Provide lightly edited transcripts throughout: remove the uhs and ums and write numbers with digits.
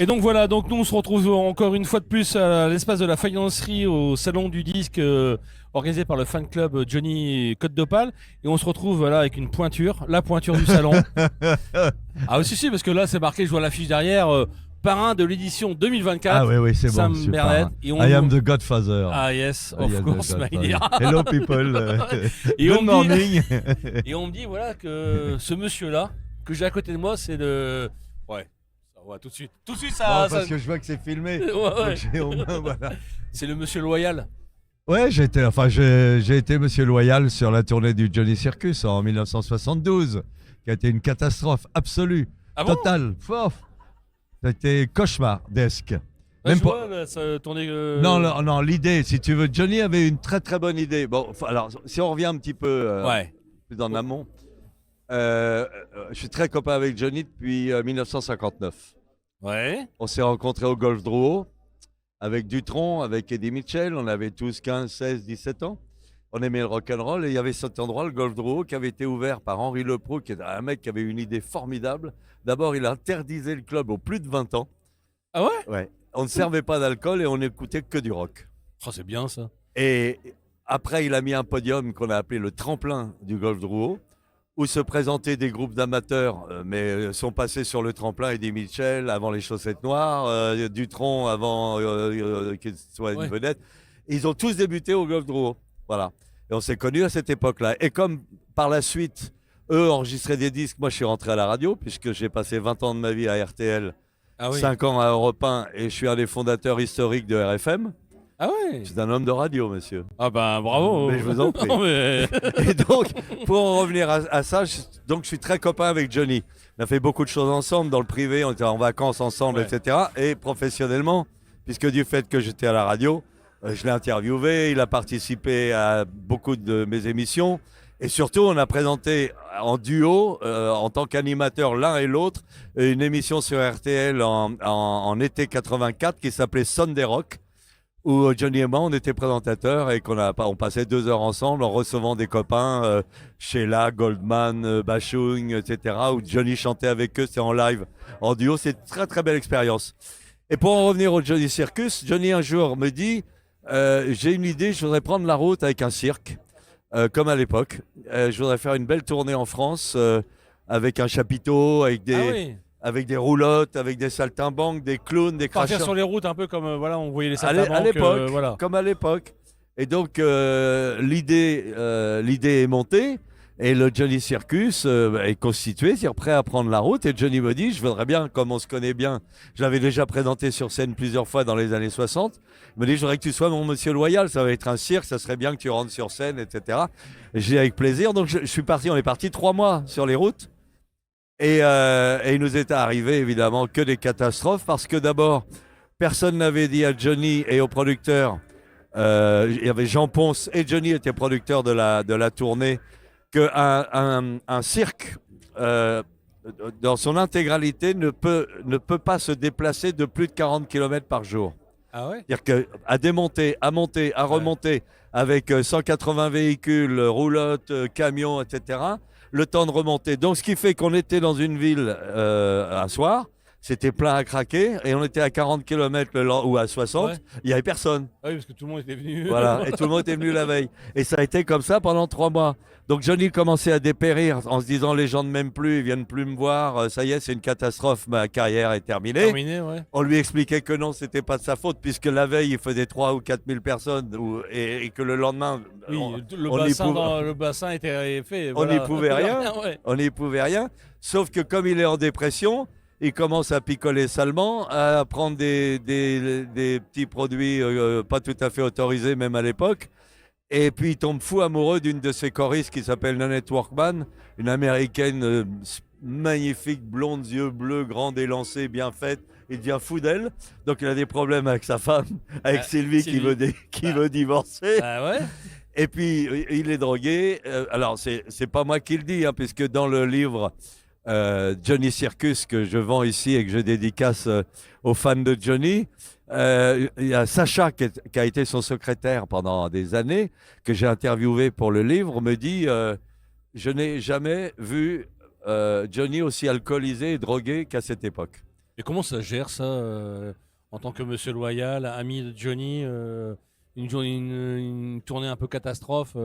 Et donc voilà, donc nous on se retrouve encore une fois de plus à l'espace de la faïencerie au salon du disque organisé par le fan club Johnny Côte d'Opale. Et on se retrouve voilà avec une pointure, la pointure du salon. Ah si si, parce que là c'est marqué, je vois l'affiche derrière, parrain de l'édition 2024. Ah oui, oui, c'est bon, Sam monsieur Bernet. Parrain. Et on... I am the Godfather. Ah yes, I of am the course, my Godfather. dear. Hello people. Et Good on me dit- morning. Et on me dit voilà que ce monsieur-là, que j'ai à côté de moi, c'est le... Ouais, ça va tout de suite. Tout de suite ça... Bon, parce ça- que je vois que c'est filmé. Ouais, ouais. Donc j'ai au moins, voilà. C'est le monsieur loyal. Ouais, j'ai été Monsieur Loyal sur la tournée du Johnny Circus en 1972, qui a été une catastrophe absolue, Ah bon? totale. Pof. Ça a été cauchemardesque. Là, Même je pas- vois, là, ça tournait... Non, non, non, l'idée, si tu veux, Johnny avait une très très bonne idée. Bon, alors, si on revient un petit peu Ouais. plus en amont, je suis très copain avec Johnny depuis 1959. Ouais. On s'est rencontrés au Golf Drouot avec Dutronc, avec Eddie Mitchell. On avait tous 15, 16, 17 ans. On aimait le rock'n'roll et il y avait cet endroit, le Golf Drouot, qui avait été ouvert par Henri Leproux, qui est un mec qui avait une idée formidable. D'abord, il interdisait le club aux plus de 20 ans. Ah ouais? Ouais. On ne servait pas d'alcool et on n'écoutait que du rock. Oh, c'est bien ça. Et après, il a mis un podium qu'on a appelé le tremplin du Golf Drouot, où se présentaient des groupes d'amateurs, mais sont passés sur le tremplin Eddie Mitchell avant les Chaussettes Noires, Dutronc avant qu'il soit une Ouais. vedette. Et ils ont tous débuté au Golf Drouot. Voilà. Et on s'est connus à cette époque-là. Et comme par la suite, eux enregistraient des disques, moi je suis rentré à la radio, puisque j'ai passé 20 ans de ma vie à RTL, Ah oui. 5 ans à Europe 1, et je suis un des fondateurs historiques de RFM. Ah ouais. C'est un homme de radio, monsieur. Ah ben bravo. Mais je vous en prie. Non, mais... Et donc, pour en revenir à ça, donc je suis très copain avec Johnny. On a fait beaucoup de choses ensemble, dans le privé, on était en vacances ensemble, Ouais. etc. Et professionnellement, puisque du fait que j'étais à la radio, je l'ai interviewé, il a participé à beaucoup de mes émissions. Et surtout, on a présenté en duo, en tant qu'animateur l'un et l'autre, une émission sur RTL en été 84 qui s'appelait Sunday Rock, où Johnny et moi, on était présentateurs et on passait 2 heures ensemble en recevant des copains, Sheila, Goldman, Bashung, etc., où Johnny chantait avec eux, c'était en live, en duo. C'est une très très belle expérience. Et pour en revenir au Johnny Circus, Johnny un jour me dit, j'ai une idée, je voudrais prendre la route avec un cirque, comme à l'époque. Je voudrais faire une belle tournée en France, avec un chapiteau, avec Ah oui. avec des roulottes, avec des saltimbanques, des clowns, des Partir cracheurs. sur les routes un peu comme voilà, on voyait les À l'é- à saltimbanques, l'époque, voilà. comme à l'époque. Et donc, l'idée est montée et le Johnny Circus est constitué, c'est prêt à prendre la route. Et Johnny me dit, je voudrais bien, comme on se connaît bien, je l'avais déjà présenté sur scène plusieurs fois dans les années 60, il me dit, je voudrais que tu sois mon monsieur loyal, ça va être un cirque, ça serait bien que tu rentres sur scène, etc. Et j'ai dit avec plaisir. Donc, je suis parti, on est parti 3 mois sur les routes. Et il nous est arrivé évidemment que des catastrophes parce que d'abord, personne n'avait dit à Johnny et au producteur, il y avait Jean Ponce et Johnny était producteur de la tournée, qu'un un cirque, dans son intégralité, ne peut pas se déplacer de plus de 40 km par jour. Ah ouais. C'est-à-dire qu'à démonter, à monter, à remonter, avec 180 véhicules, roulottes, camions, etc., le temps de remonter. Donc, ce qui fait qu'on était dans une ville un soir, c'était plein à craquer, et on était à 40 km ou à 60, Ouais. il n'y avait personne. Ah oui, parce que tout le monde était venu. Voilà, et tout le monde était venu la veille. Et ça a été comme ça pendant 3 mois. Donc Johnny commençait à dépérir en se disant, les gens ne m'aiment plus, ils viennent plus me voir, ça y est, c'est une catastrophe, ma carrière est terminée. Terminé, ouais. On lui expliquait que non, c'était pas de sa faute, puisque la veille, il faisait 3 ou 4 000 personnes, et que le lendemain, Oui, on le bassin était fait. on n'y pouvait rien. Ouais. on n'y pouvait rien. Sauf que comme il est en dépression, il commence à picoler salement, à prendre des petits produits pas tout à fait autorisés, même à l'époque. Et puis il tombe fou amoureux d'une de ses choristes qui s'appelle Nanette Workman, une américaine magnifique, blonde, yeux bleus, grande élancée, bien faite. Il devient fou d'elle. Donc il a des problèmes avec sa femme, avec Sylvie, Sylvie. qui veut divorcer. Ah ouais. Et puis il est drogué. Alors c'est pas moi qui le dis, hein, puisque dans le livre Johnny Circus que je vends ici et que je dédicace aux fans de Johnny, il y a Sacha qui a été son secrétaire pendant des années, que j'ai interviewé pour le livre, me dit je n'ai jamais vu Johnny aussi alcoolisé et drogué qu'à cette époque. Et comment ça gère ça en tant que monsieur loyal, ami de Johnny, une tournée un peu catastrophe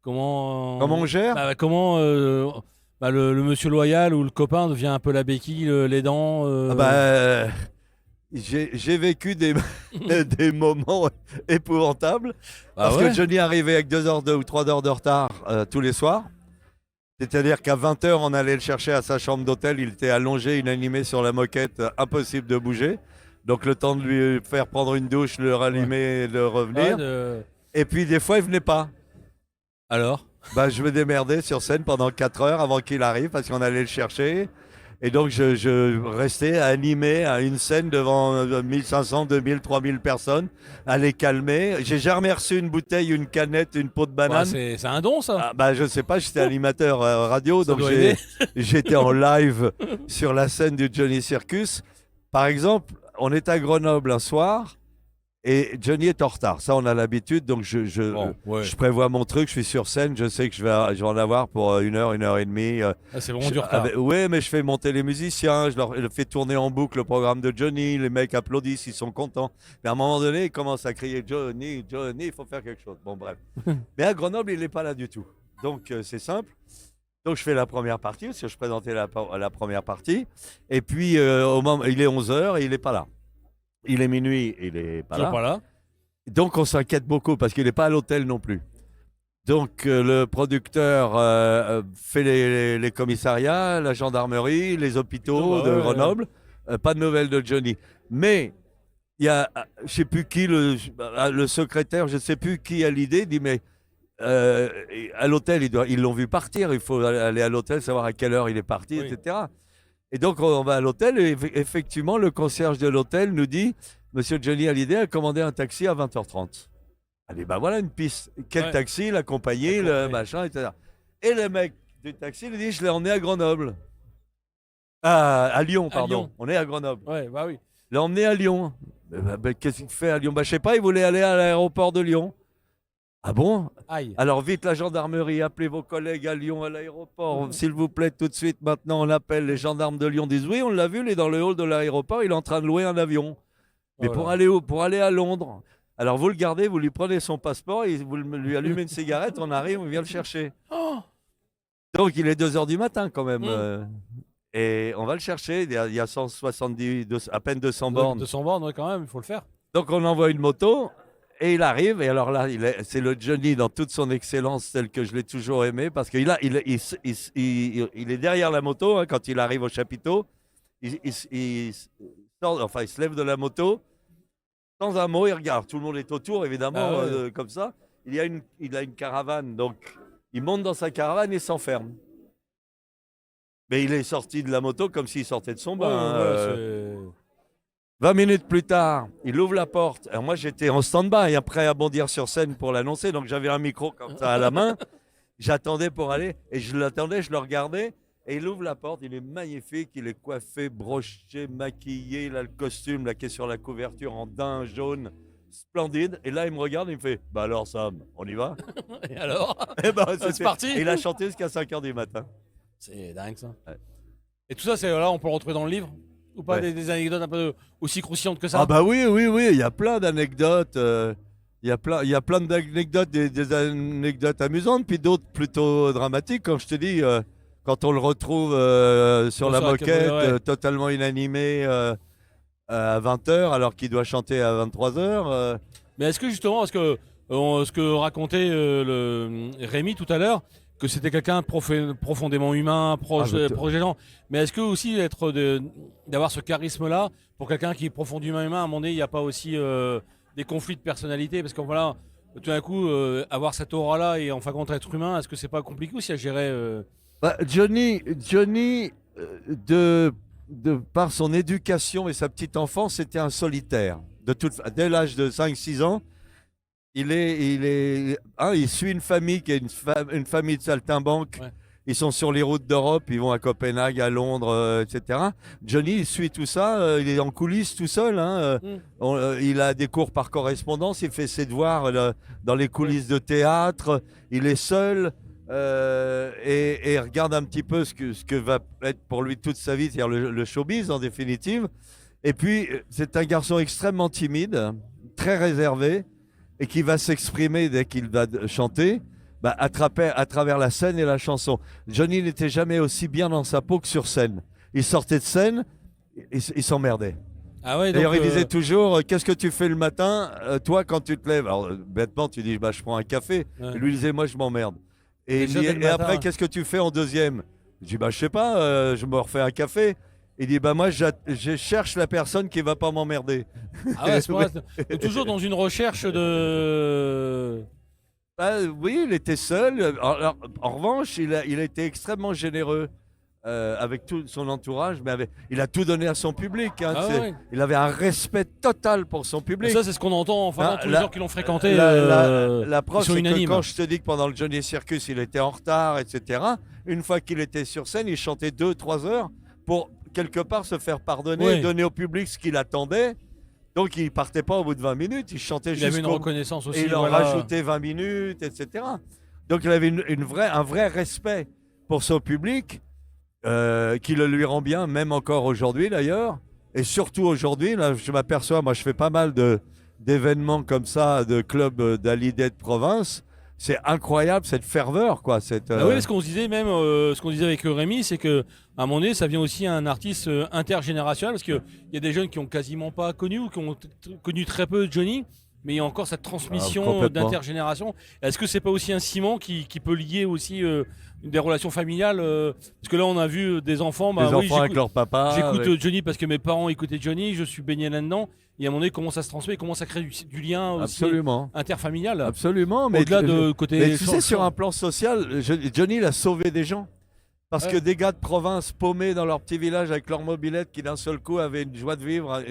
Comment on gère? comment le monsieur loyal ou le copain devient un peu la béquille, les dents Ah bah, j'ai vécu des, des moments épouvantables Bah parce ouais. que Johnny arrivait avec 2 heures ou 3 heures de retard tous les soirs. C'est-à-dire qu'à 20 heures, on allait le chercher à sa chambre d'hôtel. Il était allongé, inanimé sur la moquette, impossible de bouger. Donc le temps de lui faire prendre une douche, le rallumer et de Ouais, revenir. Et puis des fois, il venait pas. Alors? Bah, je me démerdais sur scène pendant 4 heures avant qu'il arrive parce qu'on allait le chercher. Et donc, je restais animé à une scène devant 1500, 2000, 3000 personnes, à les calmer. J'ai jamais reçu une bouteille, une canette, une peau de Ouais, banane. c'est un don, ça. Ah, bah, je sais pas, j'étais animateur radio, Ça donc doit aider. j'étais en live sur la scène du Johnny Circus. Par exemple, on est à Grenoble un soir et Johnny est en retard. Ça, on a l'habitude, donc Bon, ouais. je prévois mon truc, je suis sur scène, je sais que je vais en avoir pour 1 heure et demie. Ah, c'est vraiment du retard. Oui, mais je fais monter les musiciens, je fais tourner en boucle le programme de Johnny, les mecs applaudissent, ils sont contents. Mais à un moment donné, ils commencent à crier Johnny, Johnny, il faut faire quelque chose. Bon, bref. Mais à Grenoble, il n'est pas là du tout. Donc, c'est simple. Donc, je fais la première partie, parce que je présentais la première partie. Et puis, au moment, il est 11 heures et il n'est pas là. Il est minuit, il n'est pas Toujours là. pas là. Donc, on s'inquiète beaucoup parce qu'il n'est pas à l'hôtel non plus. Donc, le producteur fait les commissariats, la gendarmerie, les hôpitaux de Grenoble. Pas de nouvelles de Johnny. Mais il y a, je sais plus qui, le secrétaire, je ne sais plus qui a l'idée, dit mais à l'hôtel, ils l'ont vu partir. Il faut aller à l'hôtel, savoir à quelle heure il est parti, Oui. etc. Et donc, on va à l'hôtel et effectivement, le concierge de l'hôtel nous dit Monsieur Johnny Hallyday a commandé un taxi à 20h30. Allez, bah voilà une piste. Quel Ouais. taxi, la compagnie, le machin, etc. Et le mec du taxi lui dit Je l'ai emmené à Grenoble. À Lyon, pardon. Lyon. On est à Grenoble. Ouais, bah oui. Je l'ai emmené à Lyon. Qu'est-ce qu'il fait à Lyon? Bah, je sais pas, il voulait aller à l'aéroport de Lyon. Ah bon? Aïe. Alors vite la gendarmerie, appelez vos collègues à Lyon à l'aéroport. S'il vous plaît, tout de suite, maintenant on appelle les gendarmes de Lyon. Disent oui, on l'a vu, il est dans le hall de l'aéroport, il est en train de louer un avion. Mais Voilà. pour aller où? Pour aller à Londres. Alors vous le gardez, vous lui prenez son passeport, et vous lui allumez une cigarette, on arrive, on vient le chercher. Oh. Donc il est 2 heures du matin quand même. Mm. Et on va le chercher, il y a 170, à peine 200 bornes. 200 bornes, ouais, quand même, il faut le faire. Donc on envoie une moto et il arrive. Et alors là, c'est le Johnny dans toute son excellence, tel que je l'ai toujours aimé, parce qu'il il est derrière la moto hein, quand il arrive au chapiteau. Il sort, enfin, il se lève de la moto. Sans un mot, il regarde. Tout le monde est autour, évidemment, Ah ouais. comme ça. Il a une caravane, donc il monte dans sa caravane et s'enferme. Mais il est sorti de la moto comme s'il sortait de son bain. Ouais, 20 minutes plus tard, il ouvre la porte. Alors moi, j'étais en stand-by, hein, prêt à bondir sur scène pour l'annoncer. Donc j'avais un micro comme ça à la main. J'attendais pour aller et je l'attendais, je le regardais. Et il ouvre la porte, il est magnifique, il est coiffé, broché, maquillé, il a le costume là, qui est sur la couverture en daim jaune, splendide. Et là, il me regarde et il me fait Bah alors, Sam, on y va? Et alors? Et ben, C'est parti. Et il a chanté jusqu'à 5 h du matin. C'est dingue ça. Ouais. Et tout ça, là, on peut le retrouver dans le livre? Ou pas Ouais. des anecdotes un peu aussi croustillantes que ça? Ah bah oui, il y a plein d'anecdotes. Il y a plein d'anecdotes, des anecdotes amusantes, puis d'autres plutôt dramatiques. Comme je te dis, quand on le retrouve sur la Sur la moquette, caméra, ouais. totalement inanimé à 20 h, alors qu'il doit chanter à 23 h. Mais est-ce que justement, ce que racontait Rémi tout à l'heure, que c'était quelqu'un de profondément humain, proche des gens, mais est-ce que aussi d'avoir ce charisme-là, pour quelqu'un qui est profondément humain, à un moment donné, il n'y a pas aussi des conflits de personnalité? Parce que voilà, tout d'un coup, avoir cette aura-là et en fin de compte être humain, est-ce que c'est pas compliqué aussi à gérer Johnny, de par son éducation et sa petite enfance, c'était un solitaire. Dès l'âge de 5-6 ans, il suit une famille qui est une famille de saltimbanques. Ouais. Ils sont sur les routes d'Europe, ils vont à Copenhague, à Londres, etc. Johnny, il suit tout ça, il est en coulisses tout seul. Hein, il a des cours par correspondance, il fait ses devoirs dans les coulisses de théâtre, il est seul. et regarde un petit peu ce que va être pour lui toute sa vie, c'est-à-dire le showbiz en définitive. Et puis, c'est un garçon extrêmement timide, très réservé, et qui va s'exprimer dès qu'il va chanter, bah, à travers la scène et la chanson. Johnny n'était jamais aussi bien dans sa peau que sur scène. Il sortait de scène, il s'emmerdait. Ah ouais, donc, D'ailleurs, il disait toujours, qu'est-ce que tu fais le matin, toi, quand tu te lèves? Alors, bêtement, tu dis, bah, je prends un café. ouais. Et lui, il disait, moi, je m'emmerde. Et, Déjà, dès le et après, matin. qu'est-ce que tu fais en deuxième? Je dis, bah, je sais pas, je me refais un café. Il dit, bah, moi, je cherche la personne qui va pas m'emmerder. Ah ouais, c'est pas vrai. Donc, toujours dans une recherche de. Bah, oui, il était seul. Alors, en revanche, il a été extrêmement généreux avec tout son entourage, mais il a tout donné à son public. Hein, Ah ouais. il avait un respect total pour son Et public. ça, c'est ce qu'on entend enfin, Ah, tous les gens qui l'ont fréquenté. la ils preuve, sont c'est que unanimes. quand je te dis que pendant le Johnny Circus, il était en retard, etc., une fois qu'il était sur scène, il chantait 2-3 heures pour quelque part se faire pardonner Ouais. et donner au public ce qu'il attendait. Donc, il partait pas au bout de 20 minutes, il chantait Il avait une jusqu'au reconnaissance aussi. et il en voilà. rajoutait 20 minutes, etc. Donc il avait un vrai respect pour son public qui le lui rend bien, même encore aujourd'hui d'ailleurs. Et surtout aujourd'hui, là, je m'aperçois, moi je fais pas mal d'événements comme ça, de clubs d'Hallyday de province. C'est incroyable cette ferveur, quoi. Ah oui, ce qu'on se disait même, ce qu'on disait avec Rémi, c'est que à un moment donné, ça vient aussi à un artiste intergénérationnel, parce qu'il y a des jeunes qui ont quasiment pas connu ou qui ont connu très peu Johnny, mais il y a encore cette transmission complètement. d'intergénération. Est-ce que c'est pas aussi un ciment qui peut lier aussi des relations familiales parce que là, on a vu des enfants, bah les oui, enfants avec leur papa. j'écoute avec- Johnny parce que mes parents écoutaient Johnny, je suis baigné là-dedans. Et à un moment donné, comment ça se transmet, comment ça crée du lien aussi Absolument. interfamilial. Absolument. Mais, Au-delà de côté. mais tu sais, sur un plan social, Johnny, il a sauvé des gens. Parce Ouais. que des gars de province paumés dans leur petit village avec leur mobilette qui d'un seul coup avaient une joie de vivre,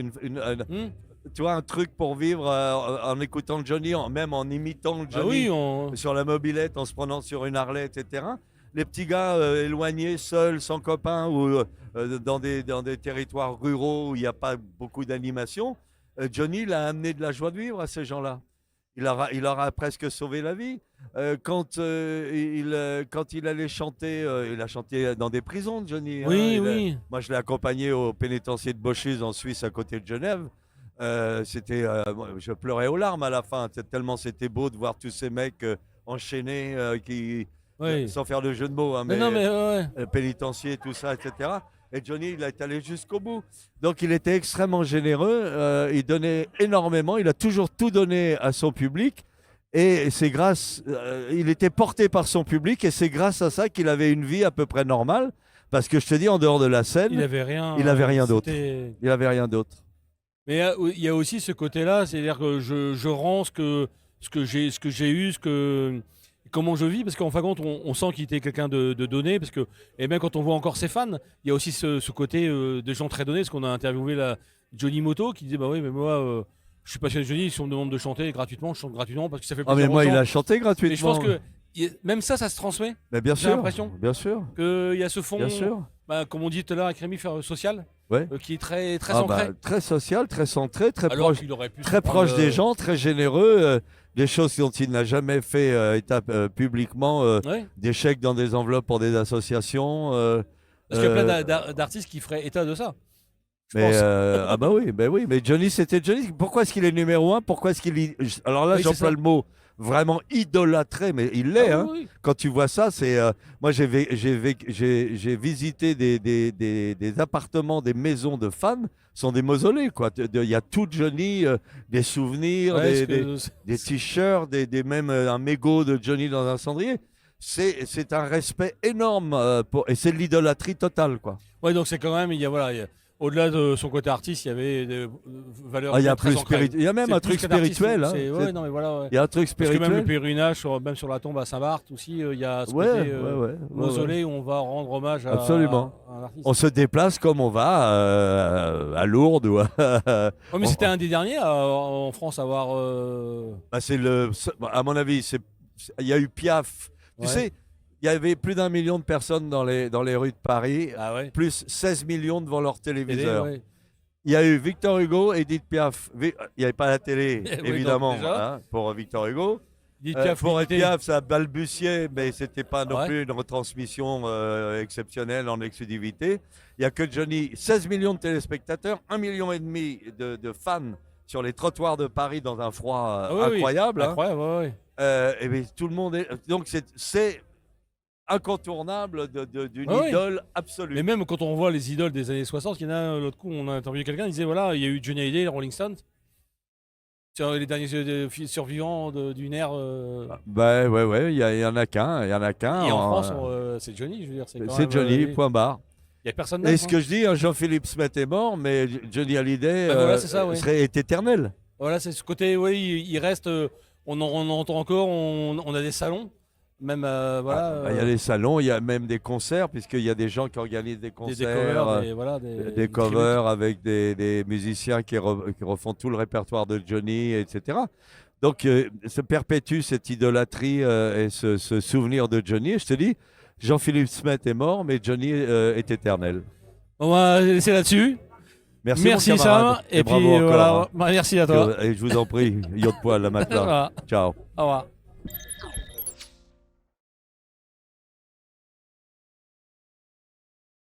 tu vois, un truc pour vivre en écoutant Johnny, même en imitant Ah Johnny oui, sur la mobilette, en se prenant sur une Harley, etc. Les petits gars éloignés, seuls, sans copains, ou dans des territoires ruraux où il n'y a pas beaucoup d'animation, Johnny il a amené de la joie de vivre à ces gens-là. Il leur a presque sauvé la vie. Quand il allait chanter, il a chanté dans des prisons, Johnny. Hein. oui, oui. Moi, je l'ai accompagné au pénitencier de Boschus en Suisse, à côté de Genève. Je pleurais aux larmes à la fin, tellement c'était beau de voir tous ces mecs enchaînés, Oui. sans faire de jeu de mots, hein, Mais non, mais ouais. pénitencier, tout ça, etc. Et Johnny, il est allé jusqu'au bout. Donc, il était extrêmement généreux. Il donnait énormément. Il a toujours tout donné à son public. Et c'est il était porté par son public. Et c'est grâce à ça qu'il avait une vie à peu près normale. Parce que je te dis, en dehors de la scène, Il avait rien. il avait rien d'autre. c'était- il avait rien d'autre. Mais il y a aussi ce côté-là, c'est-à-dire que je rends ce que j'ai eu, comment je vis, parce qu'en fin de compte, on sent qu'il était quelqu'un de donné, parce que et même quand on voit encore ses fans, il y a aussi ce côté de gens très donnés, parce qu'on a interviewé Johnny Moto qui disait bah oui, mais moi je suis passionné de Johnny, si on me demande de chanter gratuitement, je chante gratuitement parce que ça fait Ah, plaisir mais moi, aux il gens. a chanté gratuitement. Mais je pense que même ça se transmet. Mais bien j'ai sûr. l'impression. Bien sûr. Qu'il y a ce fond, Bien sûr. comme on dit tout à l'heure avec Rémi, faire social, Ouais. qui est très très Ah, ancré. bah, très social, très centré, très Alors proche. qu'il aurait pu se Très prendre, proche des gens, très généreux, des choses dont il n'a jamais fait publiquement, Ouais. des chèques dans des enveloppes pour des associations. Parce qu'il y a plein euh, d'artistes qui feraient état de ça. Je mais, pense. ah bah oui, mais Johnny c'était Johnny. Pourquoi est-ce qu'il est numéro un? Pourquoi est-ce qu'il alors là Oui, c'est j'emploie ça. le mot vraiment idolâtré, mais il l'est. Ah Hein. oui, oui. Quand tu vois ça, c'est moi j'ai visité des appartements, des maisons de fans, sont des mausolées quoi. Il y a tout Johnny, des souvenirs, Ouais, des t-shirts, même un mégot de Johnny dans un cendrier. C'est un respect énorme et c'est de l'idolâtrie totale quoi. Ouais, donc c'est quand même, au-delà de son côté artiste, il y avait des valeurs Ah, il y a très plus ancrées. il y a même C'est un plus truc qu'un artiste, spirituel. Hein. ouais, non, mais voilà, ouais. Il y a un truc Parce que même le spirituel. pèlerinage, même sur la tombe à Saint-Barth aussi, il y a ce Ouais, côté ouais. mausolée où on va rendre hommage Absolument. à un artiste. On se déplace comme on va à Lourdes ou Ouais, mais on- c'était un des derniers en France à avoir. Bah, à mon avis, il y a eu Piaf. Tu Ouais. sais, il y avait plus d'1 million de personnes dans les rues de Paris, Ah ouais. plus 16 millions devant leur téléviseur. Ouais. Il y a eu Victor Hugo, Edith Piaf. Il n'y avait pas la télé, Oui, donc évidemment, déjà. hein, pour Victor Hugo. Edith Piaf, pour être limité. Piaf, ça a balbutié, mais c'était pas non Ouais. plus une retransmission exceptionnelle en exclusivité. Il y a que Johnny, 16 millions de téléspectateurs, 1,5 million de fans sur les trottoirs de Paris dans un froid Ah oui, oui. incroyable. Hein. Incroyable, ouais, ouais. Et bien, tout le monde est. Donc c'est incontournable d'une Ouais, ouais. idole absolue. Mais même quand on voit les idoles des années 60, il y en a l'autre coup, on a interviewé quelqu'un, il disait voilà, il y a eu Johnny Hallyday, les Rolling Stones. Sur les derniers survivants d'une ère. Bah, ouais, il y en a qu'un. Il y en a qu'un. Et en France, c'est Johnny, je veux dire. C'est Johnny, point barre. Il n'y a personne Et d'autre. ce que je dis, hein, Jean-Philippe Smet est mort, mais Johnny Hallyday Voilà, c'est ça, ouais. est éternel. Voilà, c'est ce côté, oui, il reste. On en entend encore, on a des salons. Même, voilà. Il y a des salons, il y a même des concerts, puisqu'il y a des gens qui organisent des des concerts, covers, voilà, des covers avec des musiciens qui refont tout le répertoire de Johnny, etc. Donc, se perpétue cette idolâtrie et ce souvenir de Johnny. Et je te dis, Jean-Philippe Smet est mort, mais Johnny est éternel. On va laisser là-dessus. Merci, Merci mon camarade. Sam. Et puis bravo encore, voilà, hein. merci à toi. Et je vous en prie, yacht poil la matelas. Voilà. Ciao. Au revoir.